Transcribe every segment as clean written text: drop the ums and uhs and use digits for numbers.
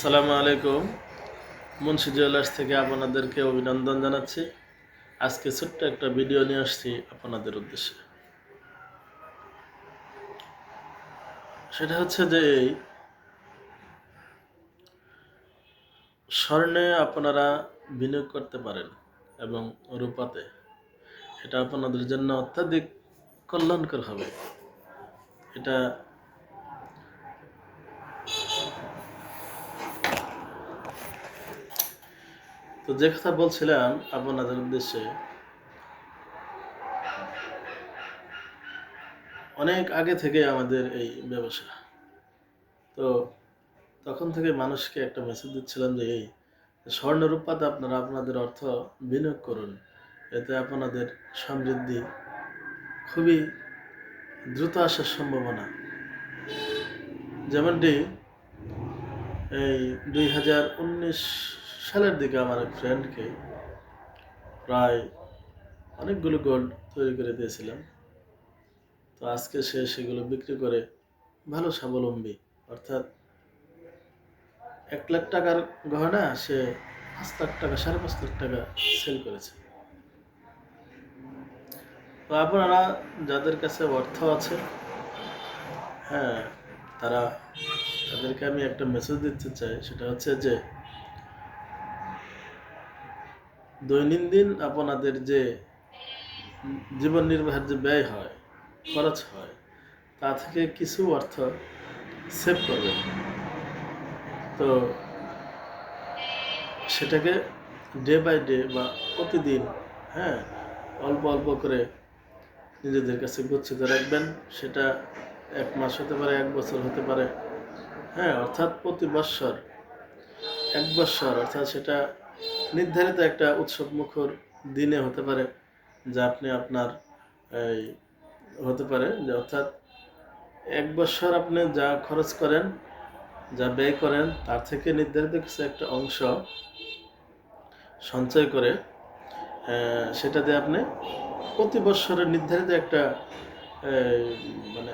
আসসালামু আলাইকুম। মুন্সি জুয়েলার্স থেকে আপনাদেরকে অভিনন্দন জানাচ্ছি। আজকে ছোট্ট একটা ভিডিও নিয়ে আসছি আপনাদের উদ্দেশ্যে। সেটা হচ্ছে যে এই স্বর্ণে আপনারা বিনিয়োগ করতে পারেন এবং রূপাতে। এটা আপনাদের জন্য অত্যাধিক কল্যাণকর হবে। এটা তো যে কথা বলছিলাম আপনাদের উদ্দেশ্যে, অনেক আগে থেকে আমাদের এই ব্যবসা। তো তখন থেকে মানুষকে একটা মেসেজ দিচ্ছিলাম যে এই স্বর্ণরূপাতে আপনারা আপনাদের অর্থ বিনিয়োগ করুন, এতে আপনাদের সমৃদ্ধি খুবই দ্রুত আসার সম্ভাবনা। যেমনটি এই 2019 সালের দিকে আমার এক ফ্রেন্ডকে প্রায় অনেকগুলো গোল্ড তৈরি করে দিয়েছিলাম। তো আজকে সে সেগুলো বিক্রি করে ভালো স্বাবলম্বী, অর্থাৎ 1 লাখ টাকার গহনা সে 5 লাখ টাকা, 5.5 লাখ টাকা সেল করেছে। তো আপনারা যাদের কাছে অর্থ আছে, হ্যাঁ, তাদেরকে আমি একটা মেসেজ দিতে চাই। সেটা হচ্ছে যে দৈনন্দিন আপনাদের যে জীবন নির্বাহের যে ব্যয় হয়, খরচ হয়, তা থেকে কিছু অর্থ সেভ করবেন। তো সেটাকে ডে বাই ডে বা প্রতিদিন, হ্যাঁ, অল্প অল্প করে নিজেদের কাছে গচ্ছিত রাখবেন। সেটা 1 মাস হতে পারে, 1 বছর হতে পারে, হ্যাঁ, অর্থাৎ প্রতি বৎসর 1 বৎসর, অর্থাৎ সেটা নির্ধারিত একটা উৎসব মুখর দিনে হতে পারে, যা আপনি আপনার এই হতে পারে যে অর্থাৎ 1 বৎসর আপনি যা খরচ করেন, যা ব্যয় করেন, তার থেকে নির্ধারিত কিছু একটা অংশ সঞ্চয় করে সেটা দিয়ে আপনি প্রতি বৎসরের নির্ধারিত একটা মানে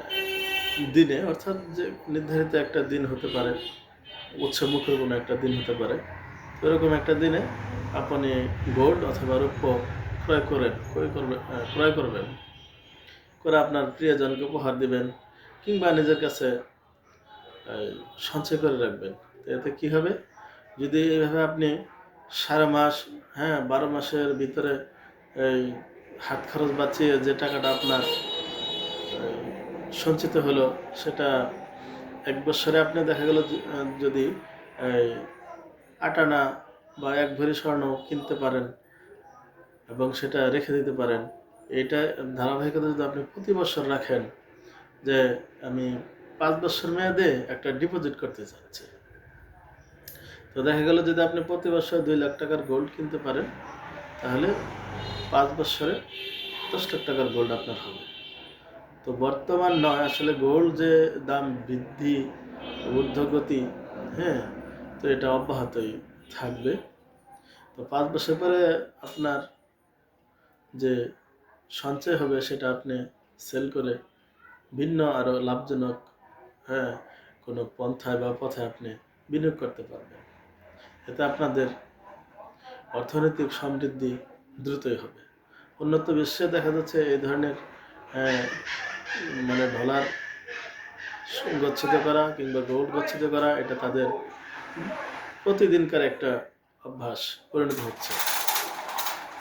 দিনে, অর্থাৎ যে নির্ধারিত একটা দিন হতে পারে, উৎসবমুখর কোনো একটা দিন হতে পারে, এরকম একটা দিনে আপনি গোল্ড অথবা রৌপ্য ক্রয় করবেন, করে আপনার প্রিয়জনকে উপহার দিবেন, কিংবা নিজের কাছে সঞ্চয় করে রাখবেন। এতে কি হবে, যদি এইভাবে আপনি সারা মাস, হ্যাঁ, 12 মাসের ভিতরে এই হাত খরচ বাঁচিয়ে যে টাকাটা আপনার সঞ্চিত হলো, সেটা 1 বছরে আপনি দেখা গেল যদি এই 8 আনা বা 1 ভরি স্বর্ণ কিনতে পারেন এবং সেটা রেখে দিতে পারেন, এইটা ধারাবাহিকতা যদি আপনি প্রতি বছর রাখেন যে আমি 5 বছর মেয়াদে একটা ডিপোজিট করতে চাচ্ছি, তো দেখা গেল যদি আপনি প্রতি বছর 2 লাখ টাকার গোল্ড কিনতে পারেন, তাহলে 5 বছরে 10 লাখ টাকার গোল্ড আপনার হবে। তো বর্তমান নয়, আসলে গোল্ড যে দাম বৃদ্ধি ঊর্ধ্বগতি, হ্যাঁ, তো এটা অব্যাহতই থাকবে। তো 5 বছর পরে আপনার যে সঞ্চয় হবে সেটা আপনি সেল করে ভিন্ন আরও লাভজনক, হ্যাঁ, কোনো পন্থায় বা পথে আপনি বিনিয়োগ করতে পারবেন। এতে আপনাদের অর্থনৈতিক সমৃদ্ধি দ্রুতই হবে। উন্নত বিশ্বে দেখা যাচ্ছে এই ধরনের মানে ডলার গচ্ছিত করা কিংবা গোল্ড গচ্ছিত করা, এটা তাদের প্রতিদিনকার একটা অভ্যাস পরিণত হচ্ছে।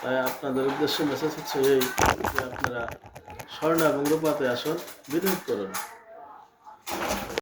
তাই আপনাদের উদ্দেশ্যে মেসেজ হচ্ছে এই যে আপনারা স্বর্ণ এবং রূপাতে আসুন, বিনিয়োগ করুন।